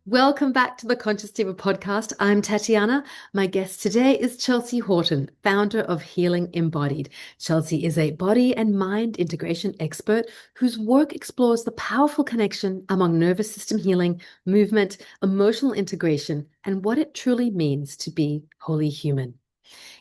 Welcome back to the Conscious Diva podcast. I'm Tatiana. My guest today is Chelsea Horton, founder of Healing Embodied. Chelsea is a body and mind integration expert whose work explores the powerful connection among nervous system healing, movement, emotional integration, and what it truly means to be wholly human.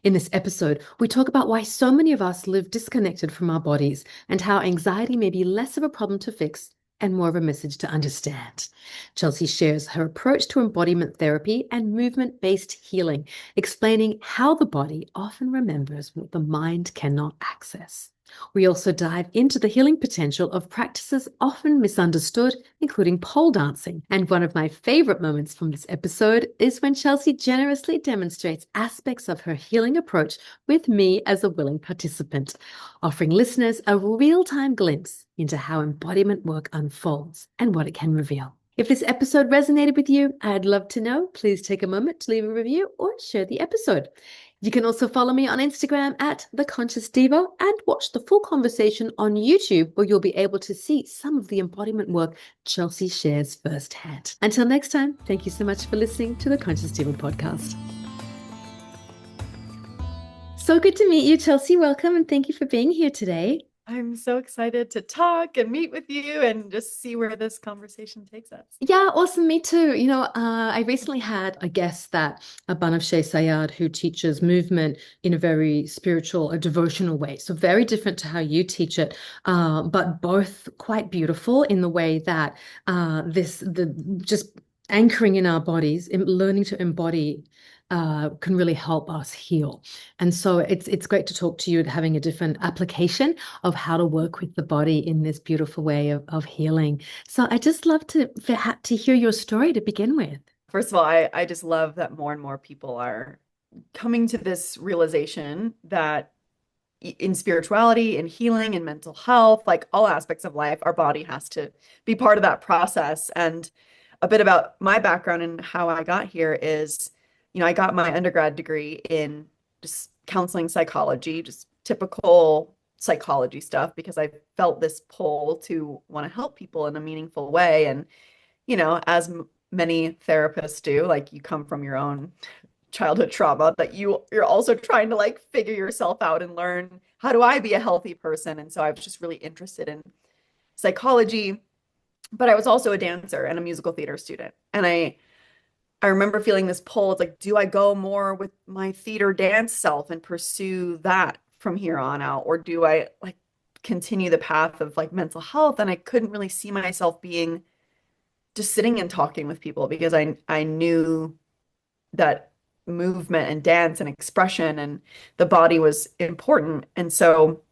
In this episode, we talk about why so many of us live disconnected from our bodies and how anxiety may be less of a problem to fix and more of a message to understand. Chelsea shares her approach to embodiment therapy and movement-based healing, explaining how the body often remembers what the mind cannot access. We also dive into the healing potential of practices often misunderstood, including pole dancing. And one of my favorite moments from this episode is when Chelsea generously demonstrates aspects of her healing approach with me as a willing participant, offering listeners a real-time glimpse into how embodiment work unfolds and what it can reveal. If this episode resonated with you, I'd love to know. Please take a moment to leave a review or share the episode. You can also follow me on Instagram at The Conscious Diva and watch the full conversation on YouTube, where you'll be able to see some of the embodiment work Chelsea shares firsthand. Until next time, thank you so much for listening to the Conscious Diva podcast. So good to meet you, Chelsea. Welcome, and thank you for being here today. I'm so excited to talk and meet with you and just see where this conversation takes us. Yeah, awesome. Me too. I recently had a guest Banafshe Sayad, who teaches movement in a very spiritual, a devotional way. So very different to how you teach it, but both quite beautiful in the way that just anchoring in our bodies, learning to embody can really help us heal. And so it's great to talk to you, having a different application of how to work with the body in this beautiful way of healing. So I just love to hear your story to begin with. First of all, I just love that more and more people are coming to this realization that in spirituality, in healing, in mental health, like all aspects of life, our body has to be part of that process. And a bit about my background and how I got here is, I got my undergrad degree in just counseling psychology, just typical psychology stuff, because I felt this pull to want to help people in a meaningful way. And, as many therapists do, like you come from your own childhood trauma, that you're also trying to like figure yourself out and learn, how do I be a healthy person? And so I was just really interested in psychology, but I was also a dancer and a musical theater student. And I remember feeling this pull. It's like, do I go more with my theater dance self and pursue that from here on out? Or do I like continue the path of like mental health? And I couldn't really see myself being just sitting and talking with people, because I knew that movement and dance and expression and the body was important. And so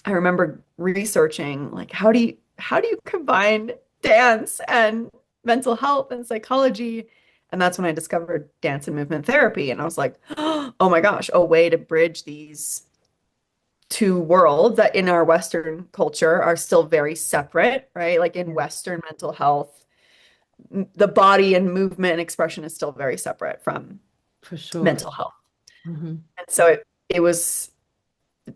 I remember researching like, how do you combine dance and mental health and psychology? And that's when I discovered dance and movement therapy. And I was like, oh my gosh, a way to bridge these two worlds that in our Western culture are still very separate, right? Like in Western mental health, the body and movement and expression is still very separate from For sure. mental health. Mm-hmm. And so it was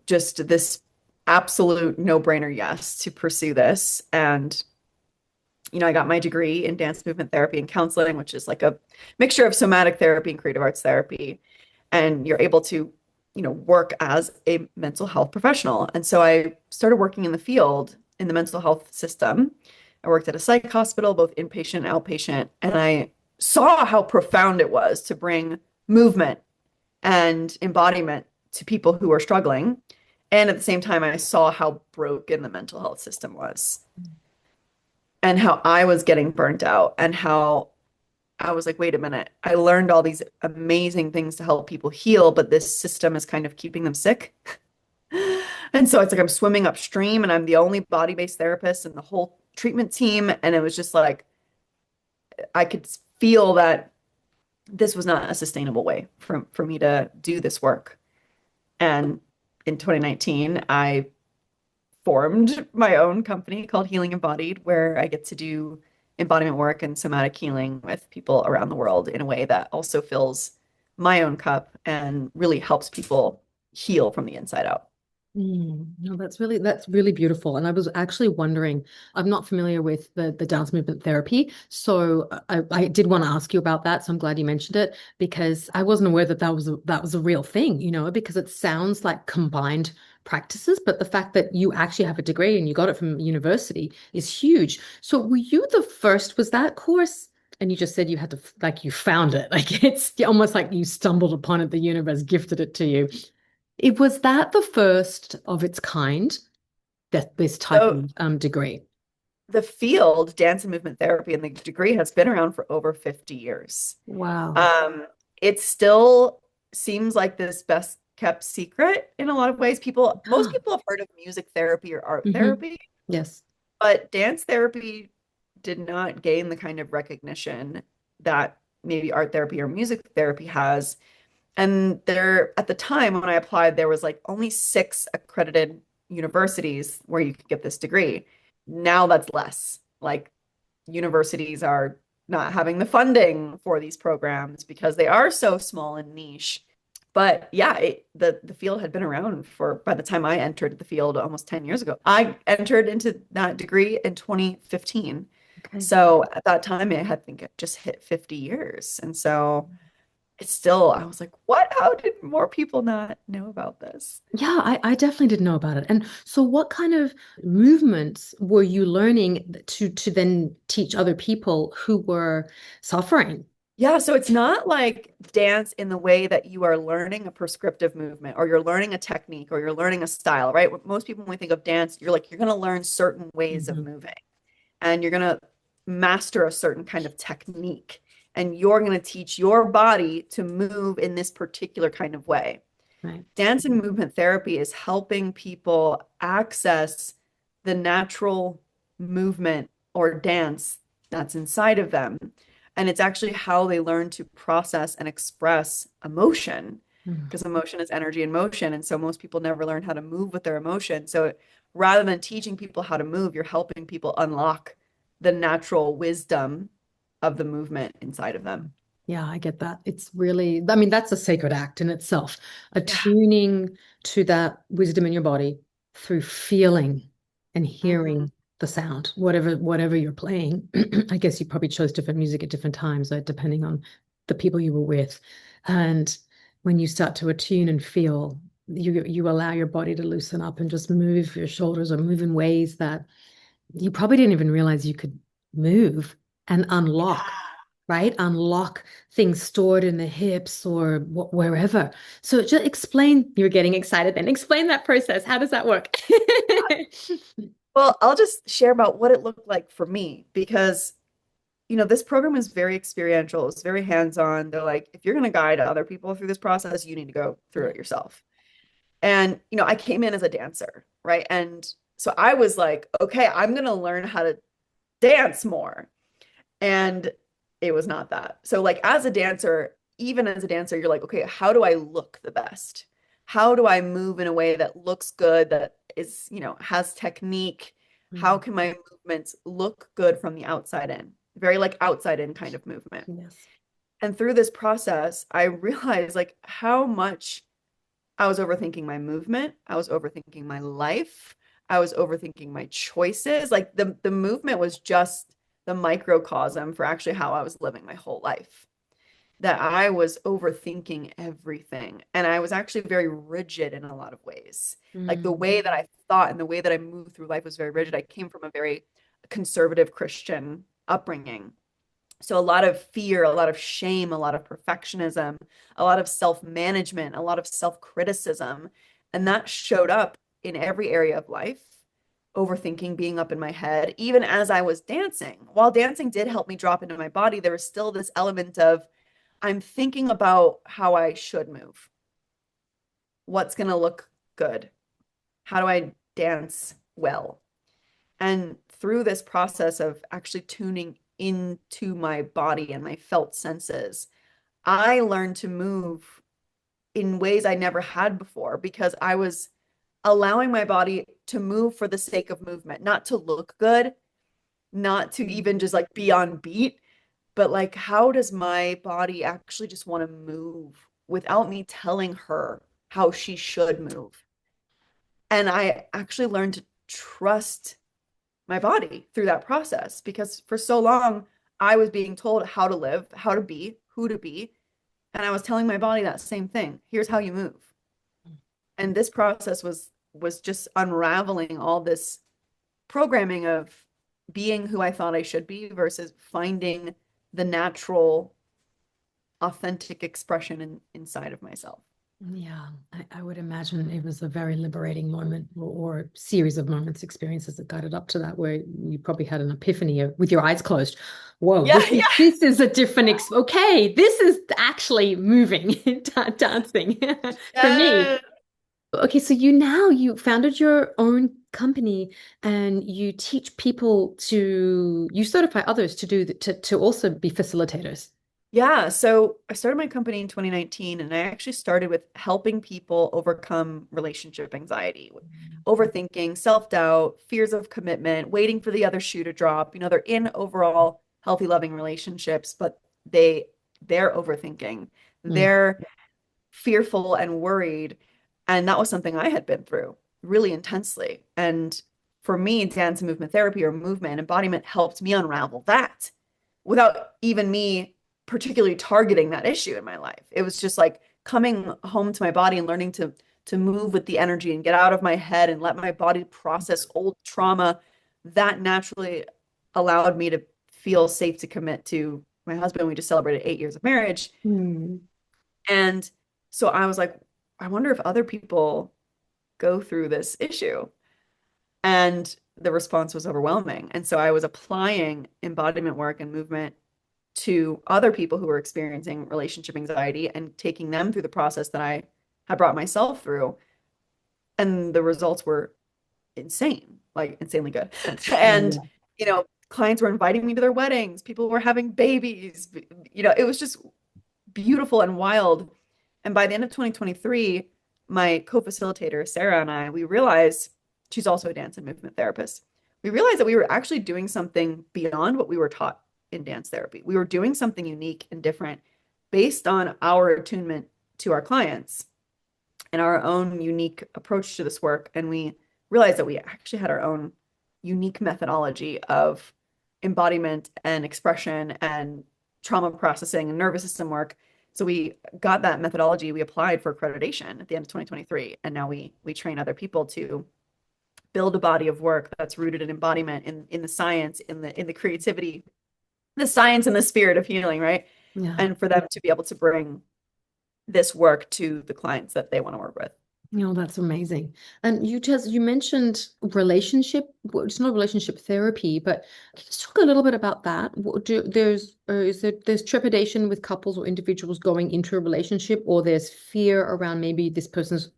just this absolute no-brainer yes to pursue this. And I got my degree in dance movement therapy and counseling, which is like a mixture of somatic therapy and creative arts therapy. And you're able to, work as a mental health professional. And so I started working in the field in the mental health system. I worked at a psych hospital, both inpatient and outpatient, and I saw how profound it was to bring movement and embodiment to people who are struggling. And at the same time, I saw how broken the mental health system was. And how I was getting burnt out, and how I was like, wait a minute, I learned all these amazing things to help people heal, but this system is kind of keeping them sick. And so it's like I'm swimming upstream and I'm the only body-based therapist in the whole treatment team. And it was just like, I could feel that this was not a sustainable way for me to do this work. And in 2019, I formed my own company called Healing Embodied, where I get to do embodiment work and somatic healing with people around the world in a way that also fills my own cup and really helps people heal from the inside out. No, that's really beautiful. And I was actually wondering, I'm not familiar with the dance movement therapy, so I did want to ask you about that. So I'm glad you mentioned it because I wasn't aware that that was a real thing, because it sounds like combined practices, but the fact that you actually have a degree and you got it from university is huge. So were you the first? Was that course? And you just said you had to, like, you found it. Like it's almost like you stumbled upon it, the universe gifted it to you. It was that the first of its kind, that this type So of degree. the field, dance and movement therapy, and the degree has been around for over 50 years. Wow. Um, it still seems like this best kept secret in a lot of ways. Most people have heard of music therapy or art therapy, Yes. but dance therapy did not gain the kind of recognition that maybe art therapy or music therapy has. And at the time when I applied, there was like only 6 accredited universities where you could get this degree. Now that's less. Like universities are not having the funding for these programs because they are so small and niche. But yeah, the field had been around for, by the time I entered the field almost 10 years ago. I entered into that degree in 2015. Okay. So at that time, I had, think it just hit 50 years. And so it's still, I was like, what? How did more people not know about this? Yeah, I definitely didn't know about it. And so what kind of movements were you learning to then teach other people who were suffering? Yeah, so it's not like dance in the way that you are learning a prescriptive movement or you're learning a technique or you're learning a style, right? Most people, when we think of dance, you're like, you're going to learn certain ways of Hmm. moving and you're going to master a certain kind of technique and you're going to teach your body to move in this particular kind of way. Right. Dance and movement therapy is helping people access the natural movement or dance that's inside of them. And it's actually how they learn to process and express emotion, Mm. because emotion is energy in motion. And so most people never learn how to move with their emotion. So rather than teaching people how to move, you're helping people unlock the natural wisdom of the movement inside of them. Yeah, I get that. It's really, I mean, that's a sacred act in itself. Yeah. Attuning to that wisdom in your body through feeling and Mhm. hearing the sound, whatever you're playing. I guess you probably chose different music at different times, depending on the people you were with. And when you start to attune and feel, you allow your body to loosen up and just move your shoulders or move in ways that you probably didn't even realize you could move and unlock, right? Unlock things stored in the hips or wherever. So just explain, you're getting excited then. Explain that process. How does that work? Well, I'll just share about what it looked like for me because, this program is very experiential. It's very hands-on. They're like, if you're going to guide other people through this process, you need to go through Yeah. it yourself. And, I came in as a dancer, right? And so I was like, okay, I'm going to learn how to dance more. And it was not that. So, like, as a dancer, even as a dancer, you're like, okay, how do I look the best? How do I move in a way that looks good, that is, has technique? How Mm. can my movements look good from the outside in? Very like outside in kind of movement. Yes. And through this process, I realized like how much I was overthinking my movement. I was overthinking my life. I was overthinking my choices. Like the movement was just the microcosm for actually how I was living my whole life. That I was overthinking everything. And I was actually very rigid in a lot of ways. Like the Mm. way that I thought and the way that I moved through life was very rigid. I came from a very conservative Christian upbringing. So a lot of fear, a lot of shame, a lot of perfectionism, a lot of self-management, a lot of self-criticism. And that showed up in every area of life. Overthinking being up in my head, even as I was dancing. While dancing did help me drop into my body, there was still this element of I'm thinking about how I should move. What's going to look good? How do I dance well? And through this process of actually tuning into my body and my felt senses, I learned to move in ways I never had before because I was allowing my body to move for the sake of movement, not to look good, not to even just like be on beat, but like, how does my body actually just want to move without me telling her how she should move? And I actually learned to trust my body through that process because for so long I was being told how to live, how to be, who to be. And I was telling my body that same thing. Here's how you move. And this process was just unraveling all this programming of being who I thought I should be versus finding the natural, authentic expression inside of myself. Yeah, I would imagine it was a very liberating moment or series of moments, experiences that guided up to that, where you probably had an epiphany with your eyes closed. Whoa, Yeah, yeah. this is a different okay, this is actually moving, dancing for me. Yeah. Okay, so you founded your own company and you teach people you certify others to to also be facilitators. Yeah, so I started my company in 2019 and I actually started with helping people overcome relationship anxiety, overthinking, self-doubt, fears of commitment, waiting for the other shoe to drop. You know, they're in overall healthy, loving relationships, but they're overthinking. Mm. They're fearful and worried. And that was something I had been through really intensely. And for me, dance and movement therapy or movement embodiment helped me unravel that without even me particularly targeting that issue in my life. It was just like coming home to my body and learning to move with the energy and get out of my head and let my body process old trauma. That naturally allowed me to feel safe to commit to my husband. We just celebrated 8 years of marriage. Mm. And so I was like, I wonder if other people go through this issue. And the response was overwhelming. And so I was applying embodiment work and movement to other people who were experiencing relationship anxiety and taking them through the process that I had brought myself through. And the results were insane, like insanely good. And, Yeah. clients were inviting me to their weddings, people were having babies, it was just beautiful and wild. And by the end of 2023, my co-facilitator, Sarah, and I, we realized she's also a dance and movement therapist. We realized that we were actually doing something beyond what we were taught in dance therapy. We were doing something unique and different based on our attunement to our clients and our own unique approach to this work. And we realized that we actually had our own unique methodology of embodiment and expression and trauma processing and nervous system work. So we got that methodology, we applied for accreditation at the end of 2023, and now we train other people to build a body of work that's rooted in embodiment, in the science, in the creativity, the science and the spirit of healing, right? Yeah. And for them to be able to bring this work to the clients that they want to work with. That's amazing. And you mentioned relationship, well, it's not relationship therapy, but can you just talk a little bit about that? There's trepidation with couples or individuals going into a relationship, or there's fear around maybe this person's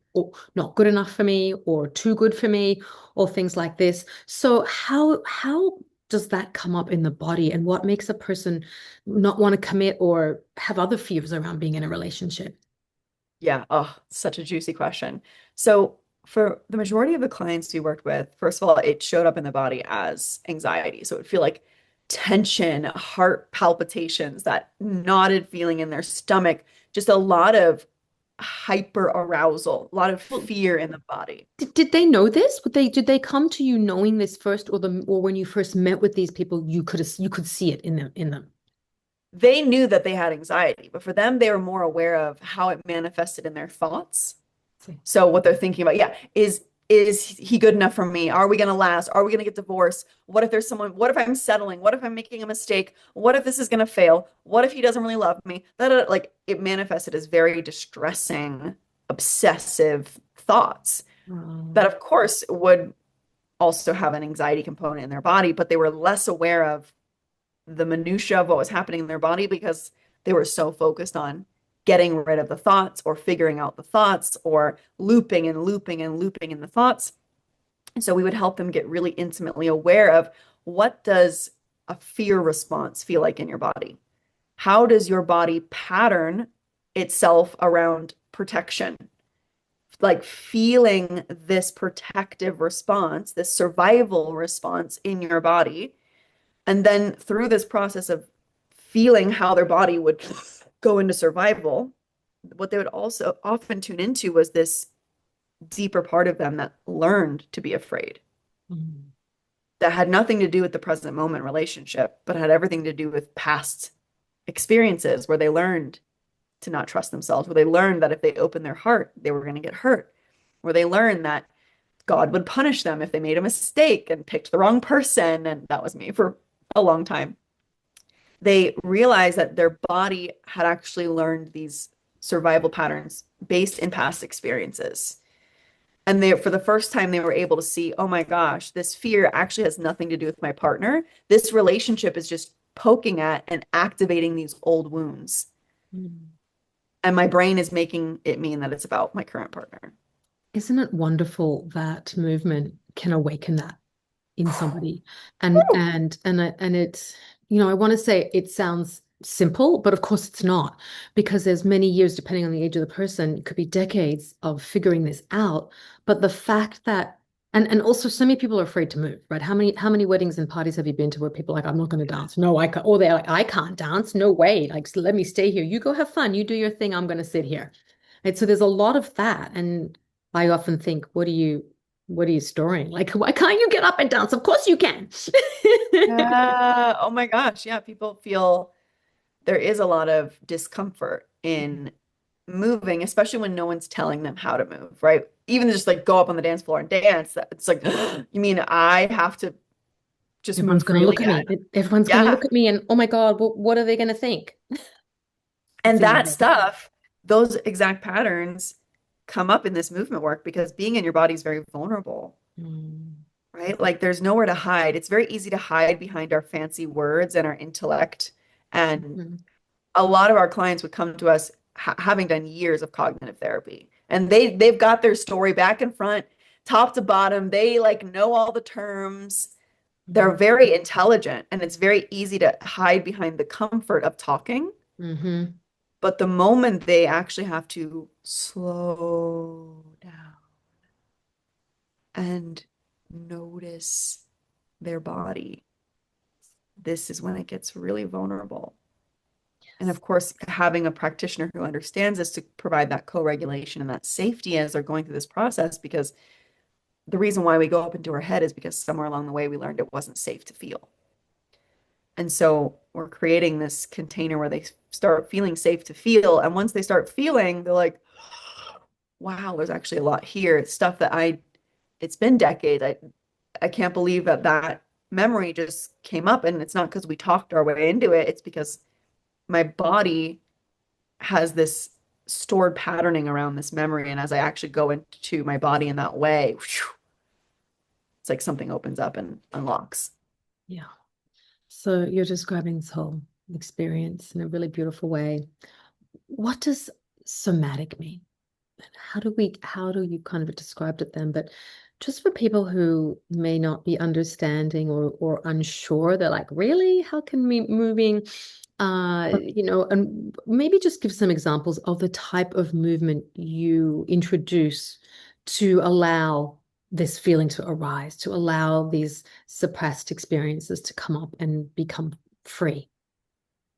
not good enough for me or too good for me, or things like this. So how does that come up in the body, and what makes a person not want to commit or have other fears around being in a relationship? Yeah. Oh, such a juicy question. So for the majority of the clients we worked with, first of all, it showed up in the body as anxiety. So it would feel like tension, heart palpitations, that knotted feeling in their stomach, just a lot of hyper arousal, a lot of Well, fear in the body. did they know this? Did they come to you knowing this first, or when you first met with these people, you could see it in them? They knew that they had anxiety, but for them, they were more aware of how it manifested in their thoughts. See. So what they're thinking about, yeah, is he good enough for me? Are we going to last? Are we going to get divorced? What if there's someone, what if I'm settling? What if I'm making a mistake? What if this is going to fail? What if he doesn't really love me? Like it manifested as very distressing, obsessive thoughts Oh. that of course would also have an anxiety component in their body, but they were less aware of the minutia of what was happening in their body because they were so focused on getting rid of the thoughts or figuring out the thoughts or looping and looping and looping in the thoughts. And so we would help them get really intimately aware of what does a fear response feel like in your body? How does your body pattern itself around protection? Like feeling this protective response, this survival response in your body. And then through this process of feeling how their body would go into survival, what they would also often tune into was this deeper part of them that learned to be afraid, Mm. that had nothing to do with the present moment relationship, but had everything to do with past experiences where they learned to not trust themselves, where they learned that if they opened their heart, they were going to get hurt, where they learned that God would punish them if they made a mistake and picked the wrong person. And that was me for a long time. They realized that their body had actually learned these survival patterns based in past experiences. And they, for the first time, they were able to see, oh my gosh, this fear actually has nothing to do with my partner. This relationship is just poking at and activating these old wounds. Mm. And my brain is making it mean that it's about my current partner. Isn't it wonderful that movement can awaken that in somebody? And it's, I want to say it sounds simple, but of course it's not, because there's many years, depending on the age of the person, it could be decades of figuring this out. But the fact that, and also so many people are afraid to move, right? How many weddings and parties have you been to where people are like, I'm not going to dance. No, I can't. Or they're like, I can't dance. No way. Like, let me stay here. You go have fun. You do your thing. I'm going to sit here. Right. So there's a lot of that. And I often think, what are you storing? Like, why can't you get up and dance? Of course you can. Oh my gosh. Yeah, people feel there is a lot of discomfort in moving, especially when no one's telling them how to move, right? Even just like go up on the dance floor and dance. It's like, you mean I have to just Everyone's move going to freely? look at me. Everyone's going to Yeah. look at me and, oh my God, what are they going to think? It's And in my that head. stuff, those exact patterns come up in this movement work because being in your body is very vulnerable, Mm. right? Like there's nowhere to hide. It's very easy to hide behind our fancy words and our intellect. And Mhm. a lot of our clients would come to us having done years of cognitive therapy. And they've got their story back and front, top to bottom. They like know all the terms. They're Mhm. very intelligent and it's very easy to hide behind the comfort of talking. Mhm. But the moment they actually have to slow down and notice their body, this is when it gets really vulnerable. And of course, having a practitioner who understands this to provide that co-regulation and that safety as they're going through this process, because the reason why we go up into our head is because somewhere along the way we learned it wasn't safe to feel. And so we're creating this container where they start feeling safe to feel. And once they start feeling, they're like, wow, there's actually a lot here. It's stuff that it's been decades. I can't believe that that memory just came up. And it's not because we talked our way into it. It's because my body has this stored patterning around this memory. And as I actually go into my body in that way, it's like something opens up and unlocks. Yeah. So you're describing this whole experience in a really beautiful way. What does somatic mean? How do you kind of described it then? But just for people who may not be understanding or unsure, they're like, really? How can me moving, and maybe just give some examples of the type of movement you introduce to allow this feeling to arise, to allow these suppressed experiences to come up and become free.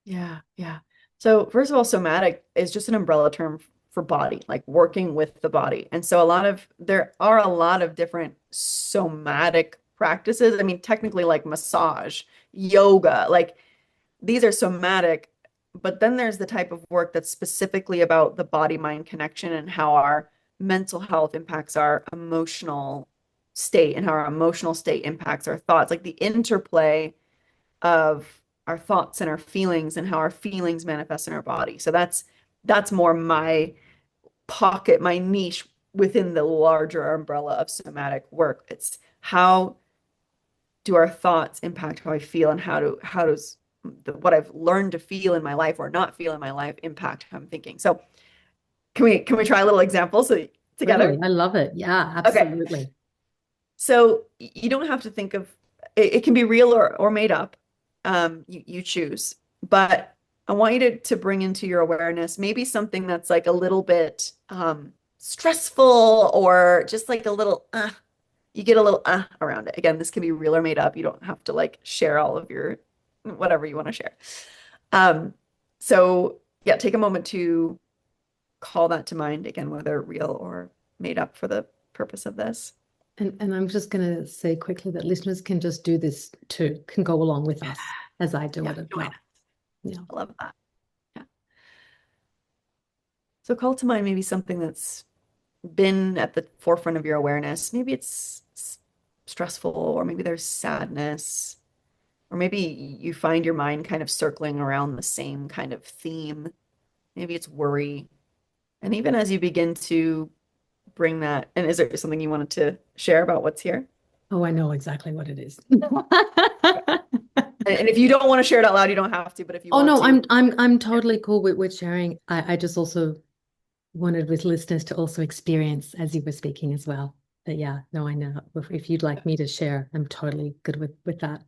Yeah, yeah. So first of all, somatic is just an umbrella term for body, like working with the body. And so there are a lot of different somatic practices. I mean, technically like massage, yoga, like these are somatic, but then there's the type of work that's specifically about the body-mind connection and how our mental health impacts our emotional state and how our emotional state impacts our thoughts, like the interplay of our thoughts and our feelings and how our feelings manifest in our body. So that's more my pocket, my niche within the larger umbrella of somatic work. It's how do our thoughts impact how I feel and how does what I've learned to feel in my life or not feel in my life impact how I'm thinking. So can we try a little example together? Totally. I love it. Yeah, Okay. absolutely. So you don't have to think of it can be real or made up. You choose. But I want you to bring into your awareness maybe something that's like a little bit stressful or just like a little you get a little around it. Again, this can be real or made up. You don't have to like share all of your whatever you want to share. Um, so yeah, take a moment to call that to mind again, whether real or made up for the purpose of this. And I'm just going to say quickly that listeners can just do this too, can go along with us as I do Yeah, it as join us. well. Yeah. I love that. Yeah. So call to mind maybe something that's been at the forefront of your awareness. Maybe it's stressful, or maybe there's sadness, or maybe you find your mind kind of circling around the same kind of theme. Maybe it's worry. And even as you begin to bring that, and is there something you wanted to share about what's here? Oh, I know exactly what it is. And if you don't want to share it out loud, you don't have to, but if you Oh want no, to, I'm totally cool with sharing. I just also wanted with listeners to also experience as you were speaking as well. But yeah, no, I know. If you'd like me to share, I'm totally good with that.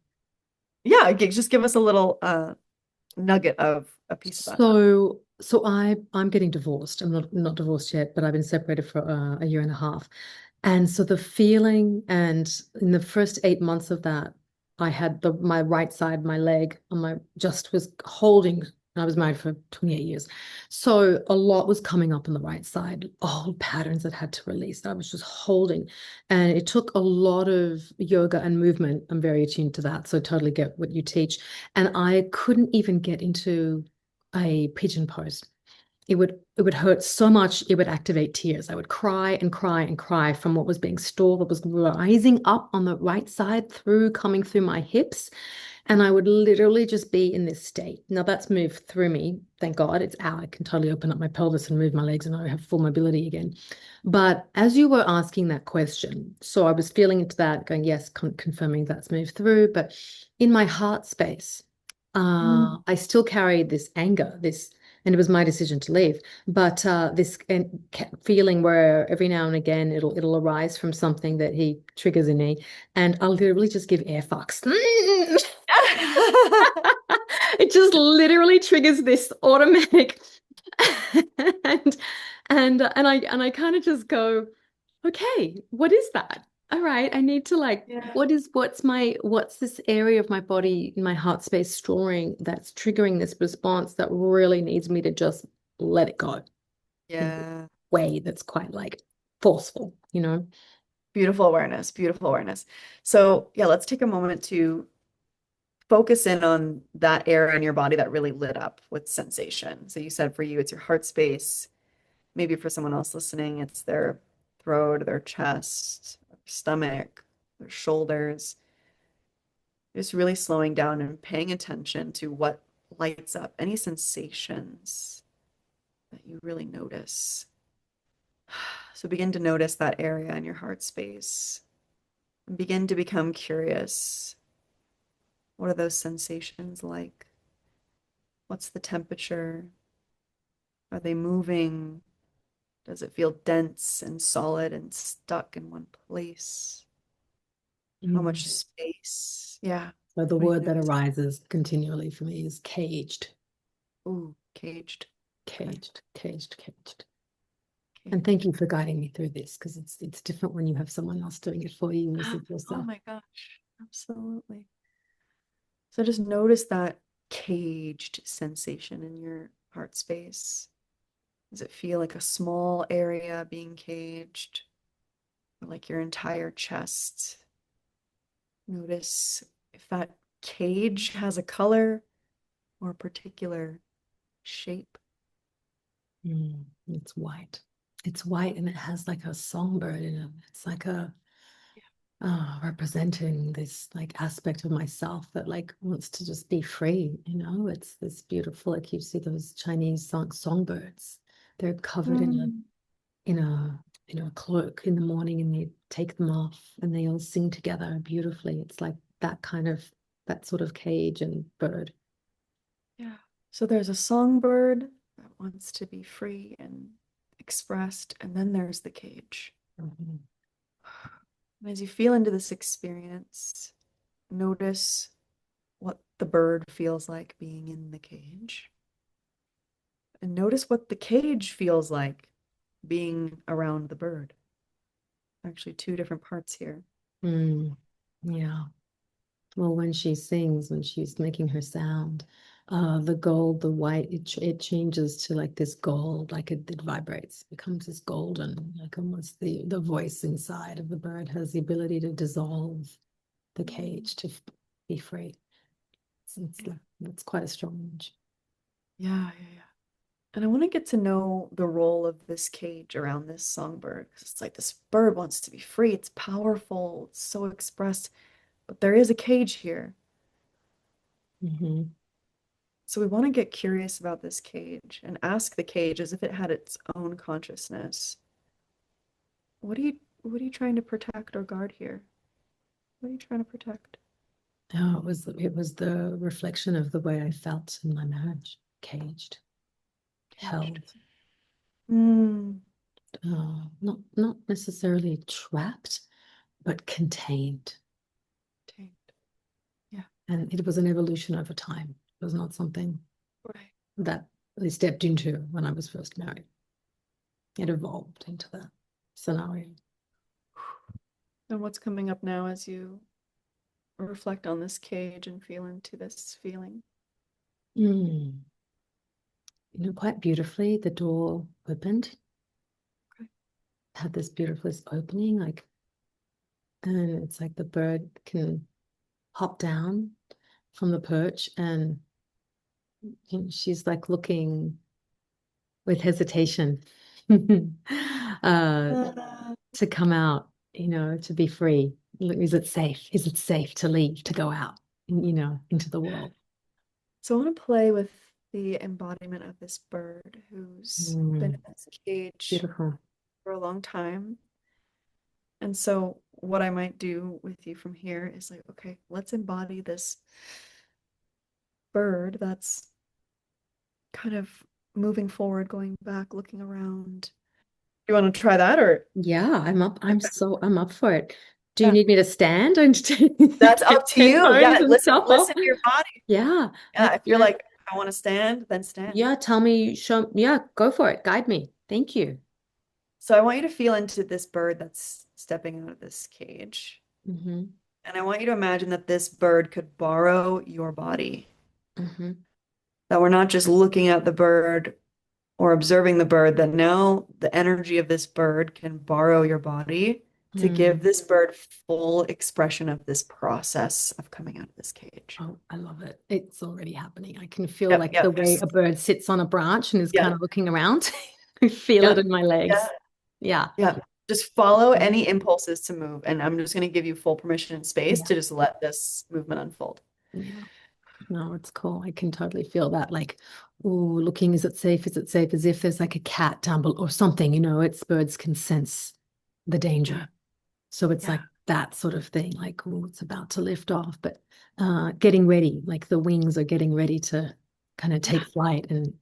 yeah, just give us a little nugget of a piece of that. So I'm getting divorced. I'm not divorced yet, but I've been separated for a year and a half. And so the feeling, and in the first 8 months of that, I had my right side, my leg on my just was holding. I was married for 28 years. So a lot was coming up on the right side, old patterns that had to release that I was just holding. And it took a lot of yoga and movement. I'm very attuned to that. So totally get what you teach. And I couldn't even get into a pigeon pose. It would hurt so much, it would activate tears. I would cry and cry and cry from what was being stored, what was rising up on the right side through, coming through my hips. And I would literally just be in this state. Now that's moved through me. Thank God it's out. I can totally open up my pelvis and move my legs and I have full mobility again. But as you were asking that question, so I was feeling into that, going, yes, confirming that's moved through. But in my heart space, Mm. I still carried this anger, and it was my decision to leave. But this feeling where every now and again it'll arise from something that he triggers in me, and I'll literally just give air fucks. It just literally triggers this automatic, and and I kind of just go, okay, what is that? All right, I need to like, Yeah. what's this area of my body in my heart space storing that's triggering this response that really needs me to just let it go in a Yeah. way that's quite like forceful, you know? Beautiful awareness, beautiful awareness. So, yeah, let's take a moment to focus in on that area in your body that really lit up with sensation. So, you said for you, it's your heart space. Maybe for someone else listening, it's their throat, their chest, their stomach, their shoulders. Just really slowing down and paying attention to what lights up, any sensations that you really notice. So begin to notice that area in your heart space and begin to become curious. What are those sensations like? What's the temperature? Are they moving? Does it feel dense and solid and stuck in one place? How much Mm. space? Yeah. So the What do you word that notice? arises continually for me is caged, Ooh, caged. Okay. caged, caged, caged. And thank Caged. you for guiding me through this because it's different when you have someone else doing it for you versus Oh yourself. my gosh. Absolutely. So just notice that caged sensation in your heart space. Does it feel like a small area being caged, or like your entire chest? Notice if that cage has a color or a particular shape. It's white. It's white and it has like a songbird in it. It's like a representing this like aspect of myself that like wants to just be free, you know? It's this beautiful, like you see those Chinese songbirds. They're covered in Mm. a cloak in the morning and they take them off and they all sing together beautifully. It's like that sort of cage and bird. Yeah. So there's a songbird that wants to be free and expressed, and then there's the cage. Mhm. And as you feel into this experience, notice what the bird feels like being in the cage. And notice what the cage feels like being around the bird. Actually, two different parts here. Yeah. Well, when she sings, when she's making her sound, The gold, the white, it changes to like this gold, like it vibrates, becomes this golden, like almost the voice inside of the bird has the ability to dissolve the cage to be free. So it's like, that's quite a strong image. Yeah, yeah, yeah. And I want to get to know the role of this cage around this songbird. 'Cause it's like this bird wants to be free. It's powerful. It's so expressed. But there is a cage here. Mm-hmm. So we want to get curious about this cage and ask the cage as if it had its own consciousness. What are you trying to protect or guard here? What are you trying to protect? Oh, it was the reflection of the way I felt in my marriage, caged, held, Caged. Mm, not necessarily trapped, but contained. tamed. Yeah, And it was an evolution over time. It was not something right. that I stepped into when I was first married. It evolved into that scenario. And what's coming up now as you reflect on this cage and feel into this feeling? Mm. Quite beautifully, the door opened, Okay. had this beautiful opening, like, and it's like the bird can hop down from the perch and she's like looking with hesitation uh, Uh, to come out, to be free. Is it safe? Is it safe to leave, to go out, into the world? So I want to play with the embodiment of this bird who's been Mm, in this cage beautiful. for a long time. And so what I might do with you from here is like, okay, let's embody this bird that's kind of moving forward, going back, looking around. You want to try that or Yeah, I'm up. okay. I'm up for it. Do you Yeah. need me to stand and That's take up to you. headphones Yeah, and listen, stuff off? listen to your body. Yeah, Yeah, if you're like, I want to stand, then stand. yeah, tell me, yeah, go for it. Guide me. Thank you. So I want you to feel into this bird that's stepping out of this cage. Mm-hmm. And I want you to imagine that this bird could borrow your body. Mm-hmm. That we're not just looking at the bird or observing the bird, that now the energy of this bird can borrow your body to give Mm. this bird full expression of this process of coming out of this cage. Oh, I love it. It's already happening. I can feel Yep, like the yep, way a bird sits on a branch and is kind yeah, of looking around. I feel it yeah, in my yeah, legs. Yeah. yeah. Just follow any impulses to move. And I'm just going to give you full permission and space Yeah. to just let this movement unfold. Yeah. No, it's cool. I can totally feel that. Like, oh, looking, is it safe? Is it safe? As if there's like a cat down below or something, it's birds can sense the Yeah, danger. So it's yeah, like that sort of thing, like, oh, it's about to lift off, but getting ready, like the wings are getting ready to kind of yeah, take flight and,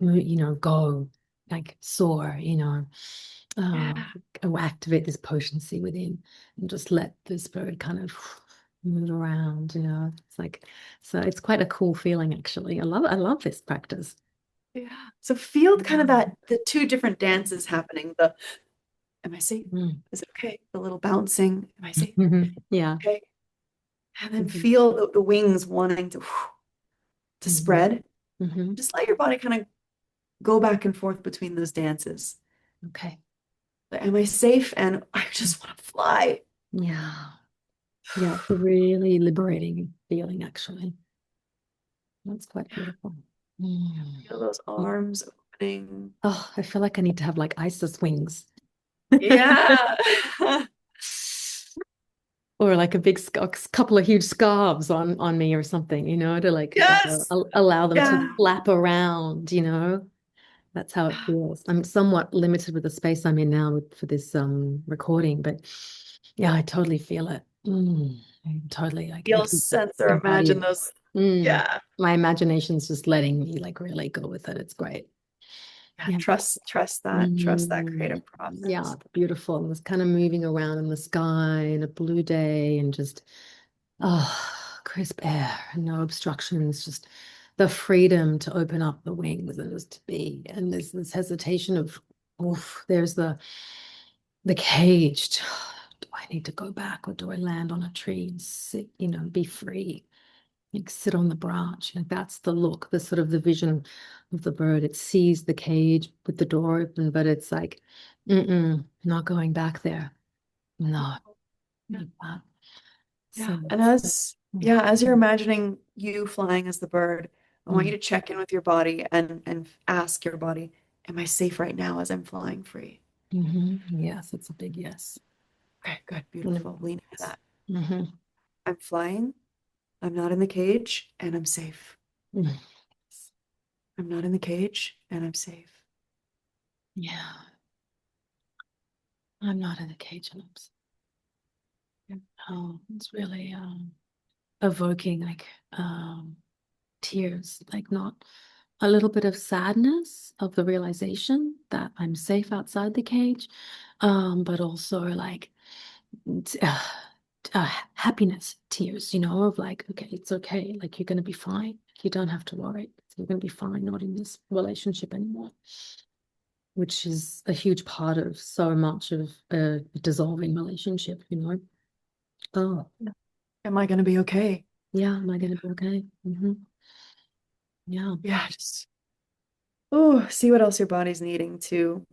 go, like soar, uh, yeah, activate this potency within and just let this bird kind of move around, It's like, so it's quite a cool feeling, actually. I love this practice. yeah. So feel kind of Mm. that the two different dances happening. The am I safe? Mm. Is it okay? The little bouncing. Am I safe? Yeah. Okay. And then Mhm. feel the wings wanting to Mhm. spread. Mhm. Just let your body kind of go back and forth between those dances. Okay. Like, am I safe? And I just want to fly. Yeah. Yeah, it's a really liberating feeling, actually. That's quite beautiful. Mm. Feel those arms opening. Oh, I feel like I need to have like ISIS wings. Yeah. Or like a big couple of huge scarves on me or something, to like Yes. allow them to Yeah. flap around. That's how it feels. I'm somewhat limited with the space I'm in now for this recording, but yeah, I totally feel it. I totally I Feel, can sense, or embody imagine it. those. Mm. Yeah. My imagination's just letting me like really go with it. It's great. Yeah. Yeah. Trust that creative Yeah, process. it's beautiful. And it's kind of moving around in the sky and a blue day and just crisp air, no obstructions, just the freedom to open up the wings and just to be. And there's this hesitation of, oof, there's the cage. Do I need to go back or do I land on a tree and sit, be free? like sit on the branch. Like that's the look, the sort of the vision of the bird. It sees the cage with the door open, but it's like, not going back there. No, Yeah. like that. Yeah. So And it's, as you're imagining you flying as the bird, I want you mm, to check in with your body and ask your body, am I safe right now as I'm flying free? yes, it's a big yes. Okay, good, beautiful. Mm, Lean into yes. that. hmm I'm flying. I'm not in the cage and I'm safe. Mm, I'm not in the cage and I'm safe. yeah, I'm not in the cage. Yeah. Oh, it's really evoking like tears, like not a little bit of sadness of the realization that I'm safe outside the cage, but also like t- uh, happiness tears, of like, okay, it's okay, like you're gonna be fine. You don't have to worry. You're gonna be fine, not in this relationship anymore, which is a huge part of so much of a dissolving relationship. Oh, Am I going to be okay? yeah, am I gonna be okay? Yeah. Yeah, just see what else your body's needing to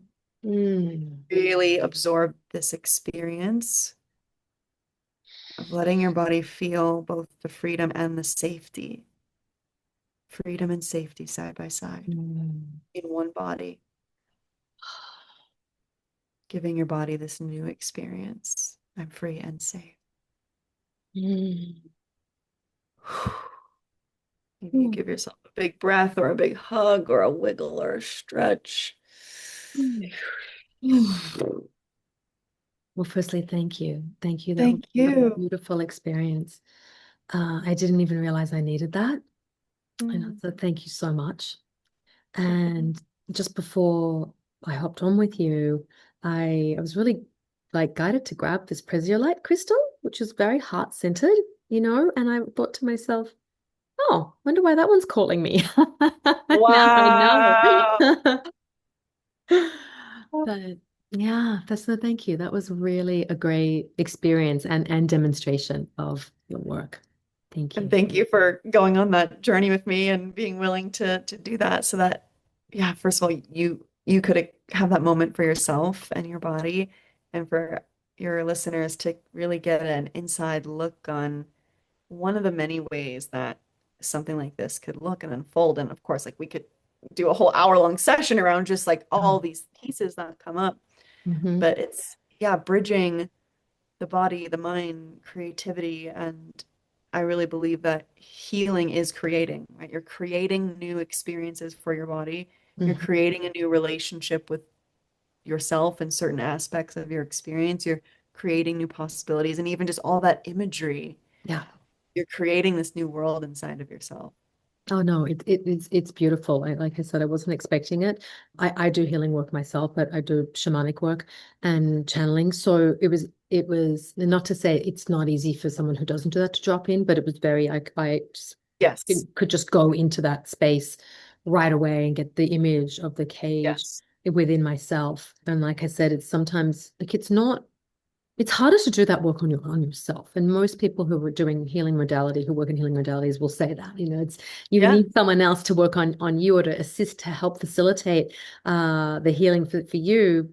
Mm. really absorb this experience of letting your body feel both the freedom and the safety. Freedom and safety side by side Mm. in one body, giving your body this new experience. I'm free and safe. Mm. Maybe you Mm. give yourself a big breath or a big hug or a wiggle or a stretch. Well, firstly, thank you. Thank you. That was Thank a you. beautiful experience. I didn't even realize I needed that. Mm. So thank you so much. And just before I hopped on with you, I was really like guided to grab this Presiolite crystal, which is very heart-centered, and I thought to myself, oh, wonder why that one's calling me. Now I know. Wow. But yeah, that's no thank you. That was really a great experience and demonstration of your work. Thank And you. thank you for going on that journey with me and being willing to do that so that, yeah, first of all, you could have that moment for yourself and your body, and for your listeners to really get an inside look on one of the many ways that something like this could look and unfold. And of course, like we could do a whole hour-long session around just like all these pieces that come up. Mm-hmm. But it's, yeah, bridging the body, the mind, creativity. And I really believe that healing is creating, right? You're creating new experiences for your body. You're Hmm. creating a new relationship with yourself and certain aspects of your experience. You're creating new possibilities and even just all that imagery. Yeah. You're creating this new world inside of yourself. Oh no, it's beautiful. Like I said, I wasn't expecting it. I do healing work myself, but I do shamanic work and channeling. So it was not to say it's not easy for someone who doesn't do that to drop in, but it was very I just Yes. could just go into that space right away and get the image of the cage Yes. within myself. And like I said, it's sometimes like it's harder to do that work on yourself. And most people who are doing healing modality, who work in healing modalities, will say that. It's you Yeah. need someone else to work on you or to assist to help facilitate the healing for you.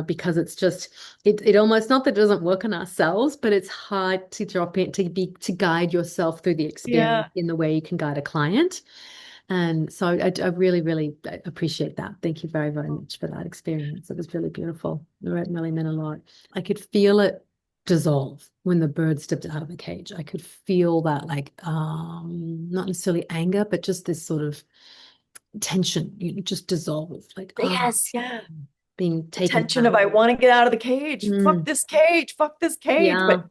Because it's just it almost not that it doesn't work on ourselves, but it's hard to drop in to guide yourself through the experience Yeah. in the way you can guide a client. And so I really, really appreciate that. Thank you very, very much for that experience. It was really beautiful. It really meant a lot. I could feel it dissolve when the bird stepped out of the cage. I could feel that like not necessarily anger, but just this sort of tension. You just dissolve, like Yes. Yeah. being The taken tension out. of I want to get out of the cage. Fuck Mm, this cage. Fuck this cage. yeah.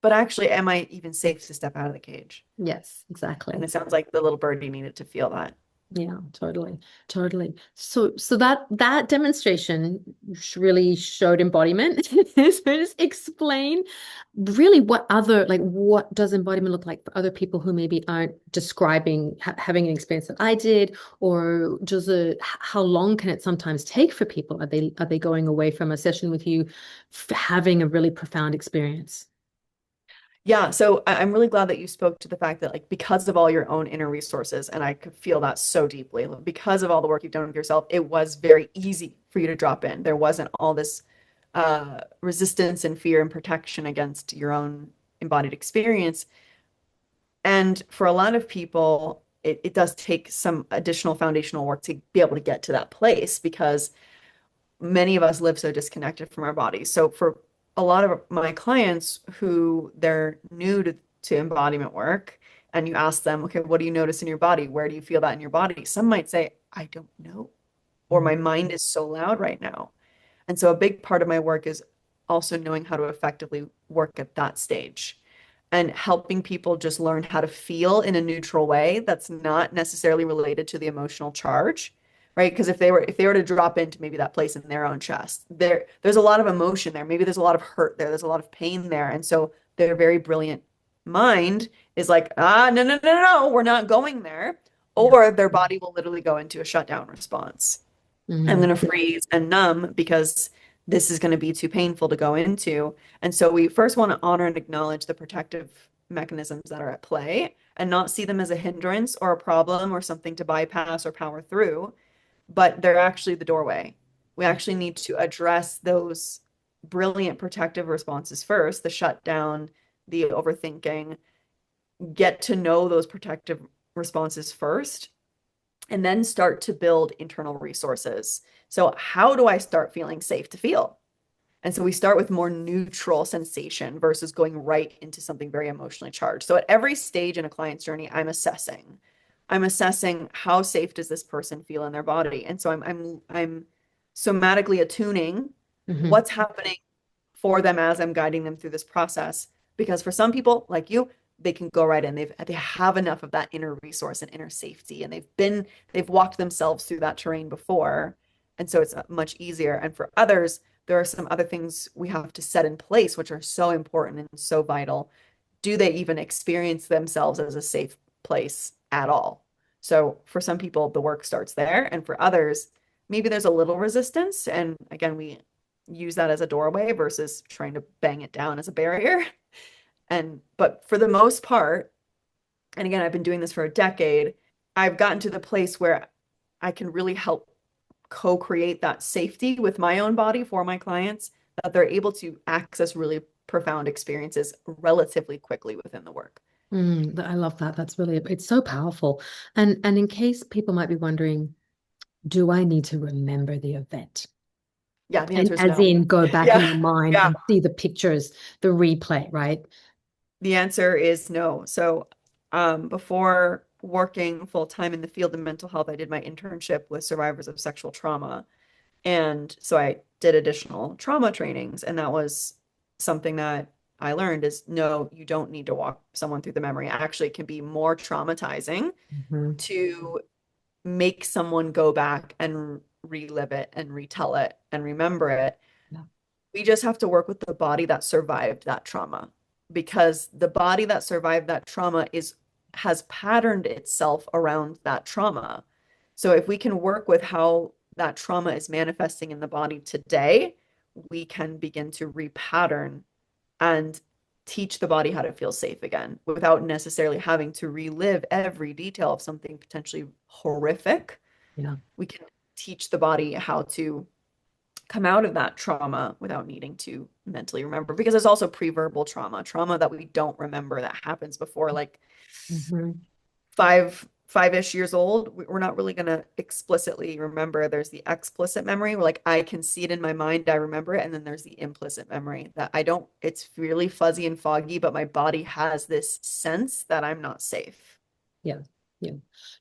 But actually, am I even safe to step out of the cage? Yes, And exactly. it sounds like the little birdie needed to feel that. Yeah, totally, totally. So that demonstration really showed embodiment. So just explain really what does embodiment look like for other people who maybe aren't describing having an experience that I did, or how long can it sometimes take for people? Are they going away from a session with you having a really profound experience? Yeah, so I'm really glad that you spoke to the fact that, like, because of all your own inner resources, and I could feel that so deeply, because of all the work you've done with yourself, it was very easy for you to drop in. There wasn't all this resistance and fear and protection against your own embodied experience. And for a lot of people, it does take some additional foundational work to be able to get to that place because many of us live so disconnected from our bodies. So for a lot of my clients who they're new to embodiment work, and you ask them, okay, what do you notice in your body? Where do you feel that in your body? Some might say, I don't know, or Mm. my mind is so loud right now. And so a big part of my work is also knowing how to effectively work at that stage and helping people just learn how to feel in a neutral way that's not necessarily related to the emotional charge, right? Because if they were to drop into maybe that place in their own chest, there's a lot of emotion there. Maybe there's a lot of hurt there. There's a lot of pain there. And so their very brilliant mind is like, no, no, no, no, no, we're not going there. Yeah. Or their body will literally go into a shutdown response. I'm Mm. going to freeze and numb because this is going to be too painful to go into. And so we first want to honor and acknowledge the protective mechanisms that are at play and not see them as a hindrance or a problem or something to bypass or power through, but they're actually the doorway. We actually need to address those brilliant protective responses first, the shutdown, the overthinking, get to know those protective responses first and then start to build internal resources. So, how do I start feeling safe to feel? And so we start with more neutral sensation versus going right into something very emotionally charged. So at every stage in a client's journey, I'm assessing. I'm assessing how safe does this person feel in their body. And so I'm somatically attuning Mhm. what's happening for them as I'm guiding them through this process. Because for some people like you, they can go right in. They have enough of that inner resource and inner safety, and they've walked themselves through that terrain before, and so it's much easier. And for others, there are some other things we have to set in place, which are so important and so vital. Do they even experience themselves as a safe place at all? So for some people, the work starts there, and for others, maybe there's a little resistance. And again, we use that as a doorway versus trying to bang it down as a barrier. And but for the most part, and again, I've been doing this for a decade, I've gotten to the place where I can really help co-create that safety with my own body for my clients, that they're able to access really profound experiences relatively quickly within the work. I love that. That's really, it's so powerful. And in case people might be wondering, do I need to remember the event? Yeah, the And answer is as no. in go back in Yeah, my mind yeah. and see the pictures, the replay, right? The answer is no. So, before working full time in the field of mental health, I did my internship with survivors of sexual trauma. And so I did additional trauma trainings, and that was something that I learned is no, you don't need to walk someone through the memory. Actually, it can be more traumatizing Mhm. to make someone go back and relive it and retell it and remember it. Yeah. We just have to work with the body that survived that trauma because the body that survived that trauma is has patterned itself around that trauma. So if we can work with how that trauma is manifesting in the body today, we can begin to repattern and teach the body how to feel safe again without necessarily having to relive every detail of something potentially horrific. Yeah. We can teach the body how to come out of that trauma without needing to mentally remember because there's also pre-verbal trauma that we don't remember that happens before like Mhm. five-ish years old. We're not really going to explicitly remember. There's the explicit memory where like I can see it in my mind, I remember it, and then there's the implicit memory that I don't, it's really fuzzy and foggy, but my body has this sense that I'm not safe. Yeah. Yeah.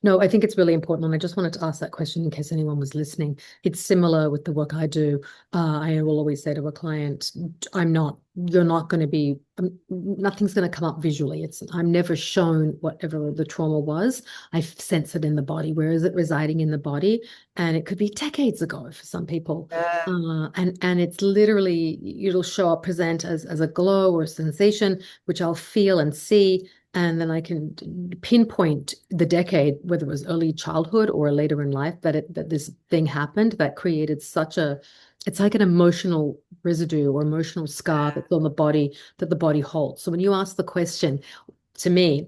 No, I think it's really important. And I just wanted to ask that question in case anyone was listening. It's similar with the work I do. I will always say to a client, you're not going to be, nothing's going to come up visually. I'm never shown whatever the trauma was. I sense it in the body. Where is it residing in the body? And it could be decades ago for some people. Uh, And it's literally, it'll show up, present as a glow or a sensation, which I'll feel and see. And then I can pinpoint the decade, whether it was early childhood or later in life, that this thing happened that created it's like an emotional residue or emotional scar that's on the body that the body holds. So when you ask the question to me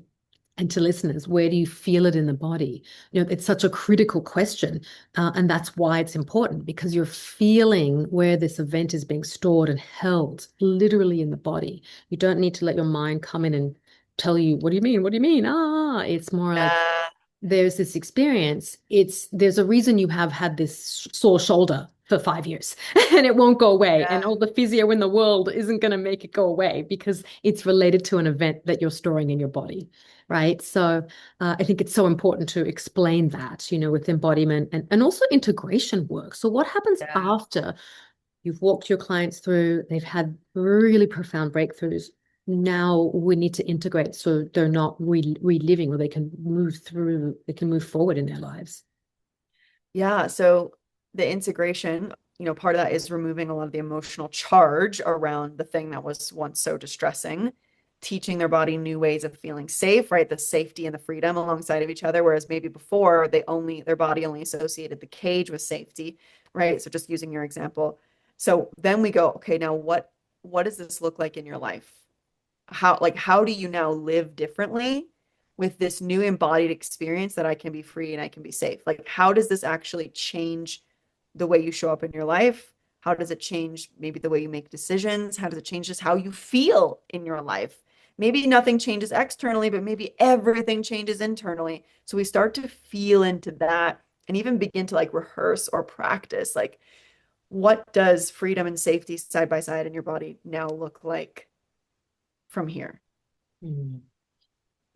and to listeners, where do you feel it in the body? It's such a critical question. And that's why it's important, because you're feeling where this event is being stored and held literally in the body. You don't need to let your mind come in and tell you, what do you mean? What do you mean? It's more like, Yeah. there's this experience. There's a reason you have had this sore shoulder for 5 years and it won't go away. And Yeah. all the physio in the world isn't going to make it go away because it's related to an event that you're storing in your body. Right. So I think it's so important to explain that, with embodiment and also integration work. So what happens Yeah. after you've walked your clients through, they've had really profound breakthroughs. Now we need to integrate so they're not reliving, or they can move forward in their lives. Yeah, so the integration, part of that is removing a lot of the emotional charge around the thing that was once so distressing, teaching their body new ways of feeling safe, right? The safety and the freedom alongside of each other, whereas maybe before their body only associated the cage with safety, right? So just using your example. So then we go, okay, now what does this look like in your life? How do you now live differently with this new embodied experience that I can be free and I can be safe? Like, how does this actually change the way you show up in your life? How does it change maybe the way you make decisions? How does it change just how you feel in your life? Maybe nothing changes externally, but maybe everything changes internally. So we start to feel into that and even begin to like rehearse or practice like, what does freedom and safety side by side in your body now look like from here? Mm.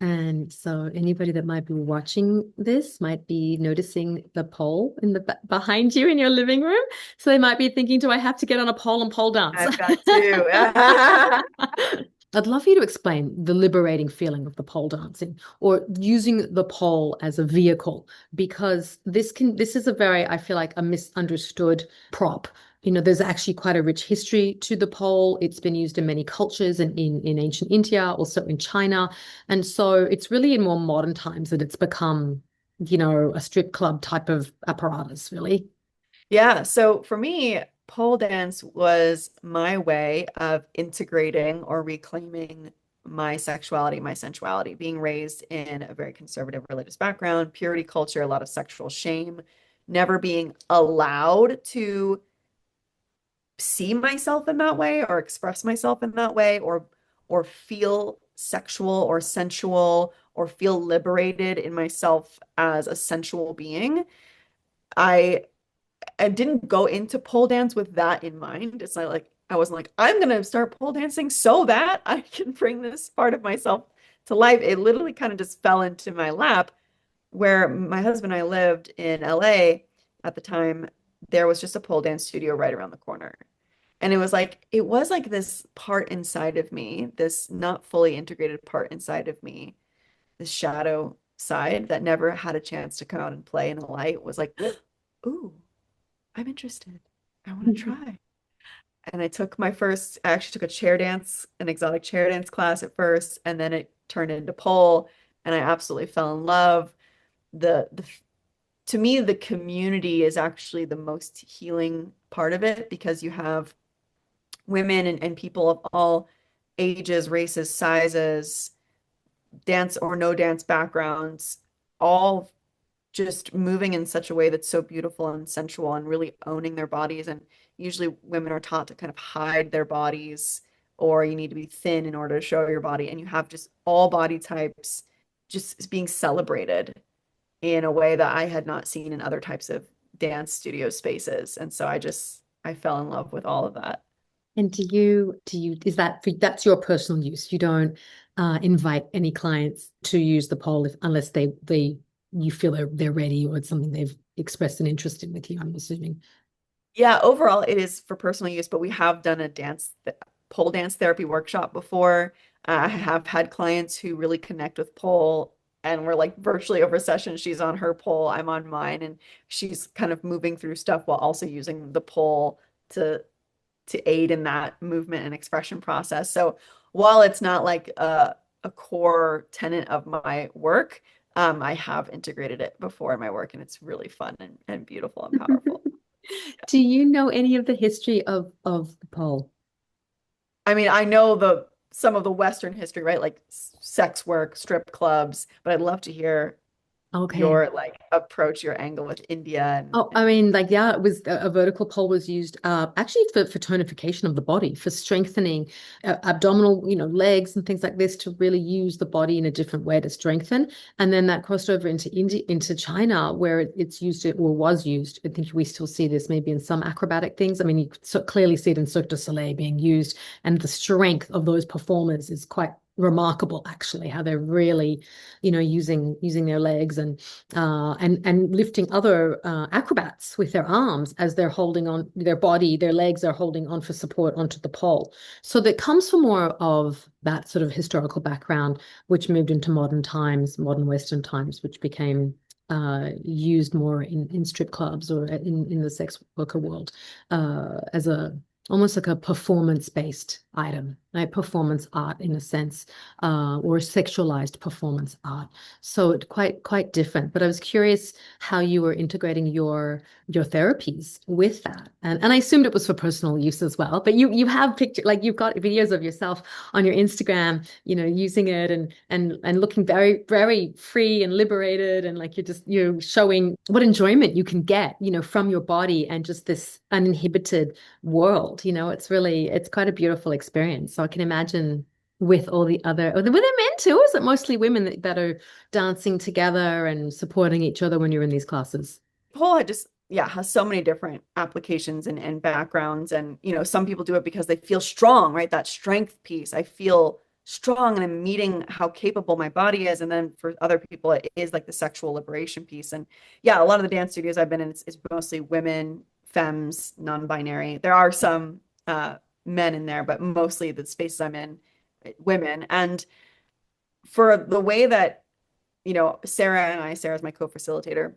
And so anybody that might be watching this might be noticing the pole in the behind you in your living room. So they might be thinking, do I have to get on a pole and pole dance? I've got two. I'd love for you to explain the liberating feeling of the pole dancing or using the pole as a vehicle, because this is a very, I feel like, a misunderstood prop. There's actually quite a rich history to the pole. It's been used in many cultures and in ancient India, also in China. And so it's really in more modern times that it's become, a strip club type of apparatus, really. Yeah, so for me, pole dance was my way of integrating or reclaiming my sexuality, my sensuality, being raised in a very conservative religious background, purity culture, a lot of sexual shame, never being allowed to see myself in that way or express myself in that way or feel sexual or sensual or feel liberated in myself as a sensual being. I I didn't go into pole dance with that in mind. It's not like I wasn't like, I'm gonna start pole dancing so that I can bring this part of myself to life. It literally kind of just fell into my lap where my husband and I lived in LA at the time. There was just a pole dance studio right around the corner. And it was like this part inside of me, this not fully integrated part inside of me, this shadow side that never had a chance to come out and play in the light was like, ooh, I'm interested. I want to try. And I actually took a chair dance, an exotic chair dance class at first, and then it turned into pole, and I absolutely fell in love. The to me, the community is actually the most healing part of it because you have women and people of all ages, races, sizes, dance or no dance backgrounds, all just moving in such a way that's so beautiful and sensual and really owning their bodies. And usually women are taught to kind of hide their bodies, or you need to be thin in order to show your body. And you have just all body types just being celebrated in a way that I had not seen in other types of dance studio spaces. And so I fell in love with all of that. And is that's your personal use? You don't invite any clients to use the pole unless you feel they're ready, or it's something they've expressed an interest in with you, I'm assuming. Yeah, overall it is for personal use, but we have done a pole dance therapy workshop before. I have had clients who really connect with pole and we're like virtually over sessions. She's on her pole, I'm on mine, and she's kind of moving through stuff while also using the pole to aid in that movement and expression process. So while it's not like a core tenet of my work, I have integrated it before in my work and it's really fun and beautiful and powerful. Do you know any of the history of the pole? I mean, I know the some of the Western history, right? Like sex work, strip clubs, but I'd love to hear Okay. your like approach, your angle with India Oh, I and mean, like, yeah, it was a vertical pole was used actually for tonification of the body, for strengthening abdominal, legs and things like this to really use the body in a different way to strengthen. And then that crossed over into India, into China, where it's used or was used. I think we still see this maybe in some acrobatic things. I mean, you so clearly see it in Cirque du Soleil being used, and the strength of those performers is quite remarkable, actually, how they're really, using their legs and lifting other acrobats with their arms as they're holding on their body, their legs are holding on for support onto the pole. So that comes from more of that sort of historical background, which moved into modern times, modern Western times, which became used more in strip clubs or in the sex worker world as a almost like a performance-based item, like performance art in a sense, or sexualized performance art. So it quite different. But I was curious how you were integrating your therapies with that. And I assumed it was for personal use as well. But you have picture like you've got videos of yourself on your Instagram, using it and looking very, very free and liberated, and like you're showing what enjoyment you can get, from your body and just this uninhibited world. It's quite a beautiful experience. So I can imagine with all the other, were there men too? Or is it mostly women that are dancing together and supporting each other when you're in these classes? pole had just yeah has so many different applications and backgrounds, and some people do it because they feel strong, right? That strength piece, I feel strong and I'm meeting how capable my body is. And then for other people it is like the sexual liberation piece. And yeah, a lot of the dance studios I've been in, it's mostly women, femmes, non-binary. There are some men in there, but mostly the spaces I'm in, women. And for the way that Sarah's my co-facilitator,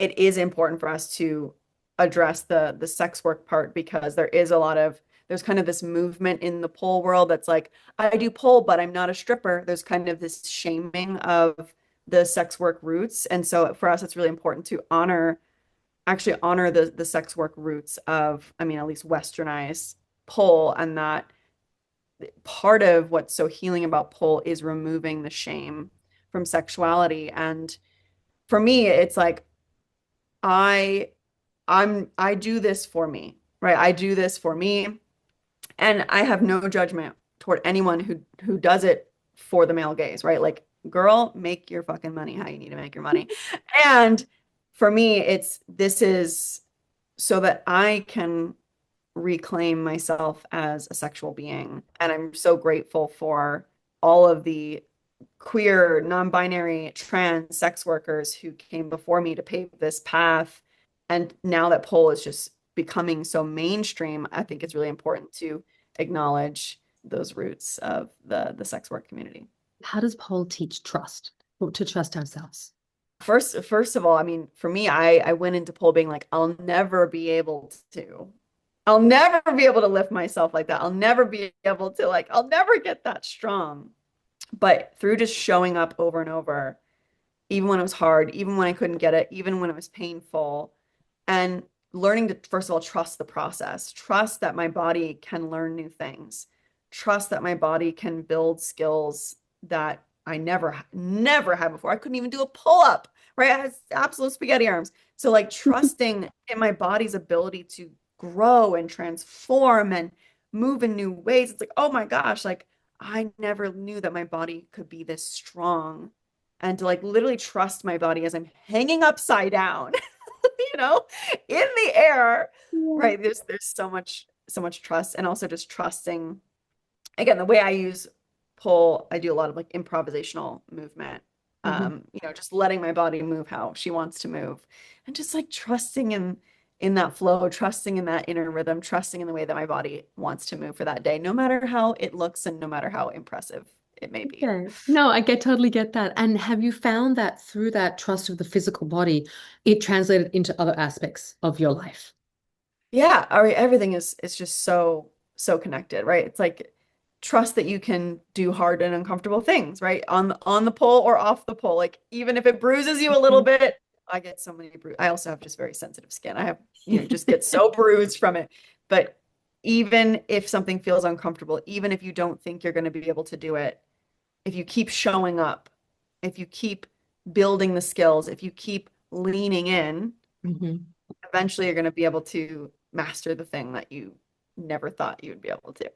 it is important for us to address the sex work part, because there's kind of this movement in the pole world that's like, I do pole, but I'm not a stripper. There's kind of this shaming of the sex work roots. And so for us, it's really important to actually honor the sex work roots of, I mean, at least westernized pole. And that part of what's so healing about pole is removing the shame from sexuality. And for me, it's like, I I do this for me, right? I do this for me, and I have no judgment toward anyone who does it for the male gaze, right? Like, girl, make your fucking money how you need to make your money. And for me, this is so that I can reclaim myself as a sexual being. And I'm so grateful for all of the queer, non-binary, trans sex workers who came before me to pave this path. And now that pole is just becoming so mainstream, I think it's really important to acknowledge those roots of the sex work community. How does Paul teach trust, or to trust ourselves? First of all, I mean, for me, I went into pole being like, I'll never be able to lift myself like that. I'll never be able to I'll never get that strong. But through just showing up over and over, even when it was hard, even when I couldn't get it, even when it was painful, and learning to, first of all, trust the process, trust that my body can learn new things, trust that my body can build skills that I never had before. I couldn't even do a pull up, right? I had absolute spaghetti arms. So, like, trusting in my body's ability to grow and transform and move in new ways. It's like, oh my gosh, like, I never knew that my body could be this strong. And to like literally trust my body as I'm hanging upside down, you know, in the air, Yeah. right? There's so much trust, and also just trusting. Again, the way I use pull, I do a lot of like improvisational movement. Mhm. Just letting my body move how she wants to move, and just like trusting in that flow, trusting in that inner rhythm, trusting in the way that my body wants to move for that day, no matter how it looks and no matter how impressive it may be. Okay. No, totally get that. And have you found that through that trust of the physical body, it translated into other aspects of your life? Yeah, everything is just so connected, right? It's like trust that you can do hard and uncomfortable things, right? On the pole or off the pole. Like, even if it bruises you a little Mhm. bit, I get so many bruises. I also have just very sensitive skin. I have, just get so bruised from it. But even if something feels uncomfortable, even if you don't think you're going to be able to do it, if you keep showing up, if you keep building the skills, if you keep leaning in, Mhm. eventually you're going to be able to master the thing that you never thought you would be able to.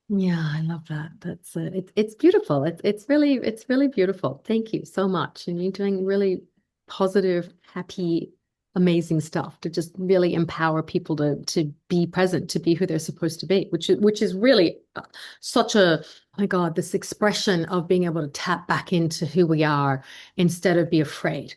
Yeah, I love that. That's it's beautiful. It's really beautiful. Thank you so much. And you're doing really positive, happy, amazing stuff to just really empower people to be present, to be who they're supposed to be, which is really such a, oh my God, this expression of being able to tap back into who we are instead of be afraid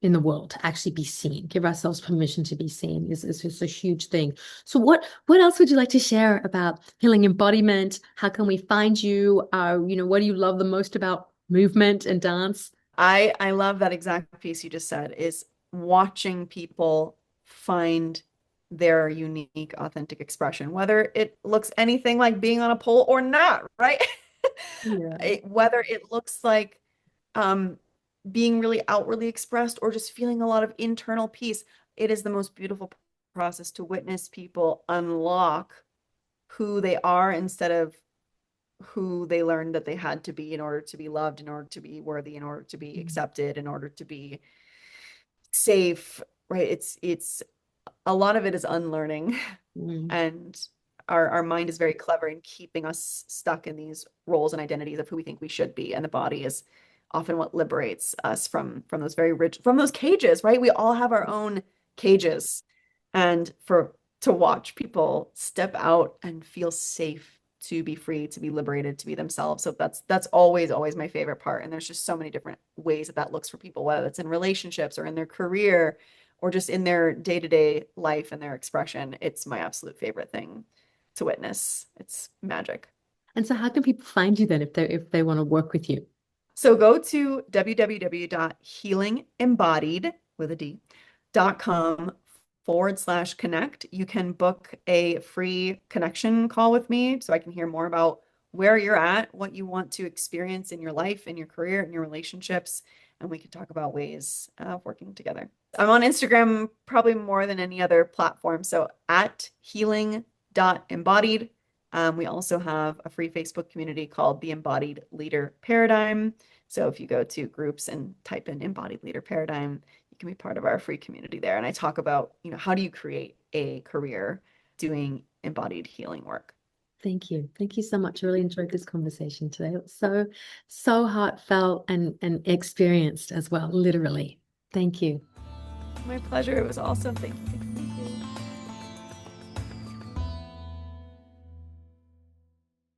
in the world, to actually be seen, give ourselves permission to be seen is a huge thing. So what else would you like to share about healing embodiment? How can we find you? What do you love the most about movement and dance? I love that exact piece you just said, is watching people find their unique, authentic expression, whether it looks anything like being on a pole or not, right? Yeah. Whether it looks like um, being really outwardly expressed or just feeling a lot of internal peace. It is the most beautiful process to witness people unlock who they are instead of who they learned that they had to be in order to be loved, in order to be worthy, in order to be accepted, in order to be safe, right? It's a lot of it is unlearning, Mm. and our mind is very clever in keeping us stuck in these roles and identities of who we think we should be, and the body is often what liberates us from those very rich from those cages, right? We all have our own cages, and for to watch people step out and feel safe, to be free, to be liberated, to be themselves. So that's always my favorite part. And there's just so many different ways that that looks for people, whether it's in relationships or in their career or just in their day-to-day life and their expression. It's my absolute favorite thing to witness. It's magic. And so how can people find you then if they want to work with you? So go to www.healingembodied with a D.com/connect. You can book a free connection call with me so I can hear more about where you're at, what you want to experience in your life, in your career, in your relationships, and we can talk about ways of working together. I'm on Instagram probably more than any other platform. So at healing.embodied. We also have a free Facebook community called the Embodied Leader Paradigm. So if you go to groups and type in Embodied Leader Paradigm, you can be part of our free community there. And I talk about, how do you create a career doing embodied healing work? Thank you. Thank you so much. I really enjoyed this conversation today. It was so heartfelt and experienced as well, literally. Thank you. My pleasure. It was awesome. Thank you.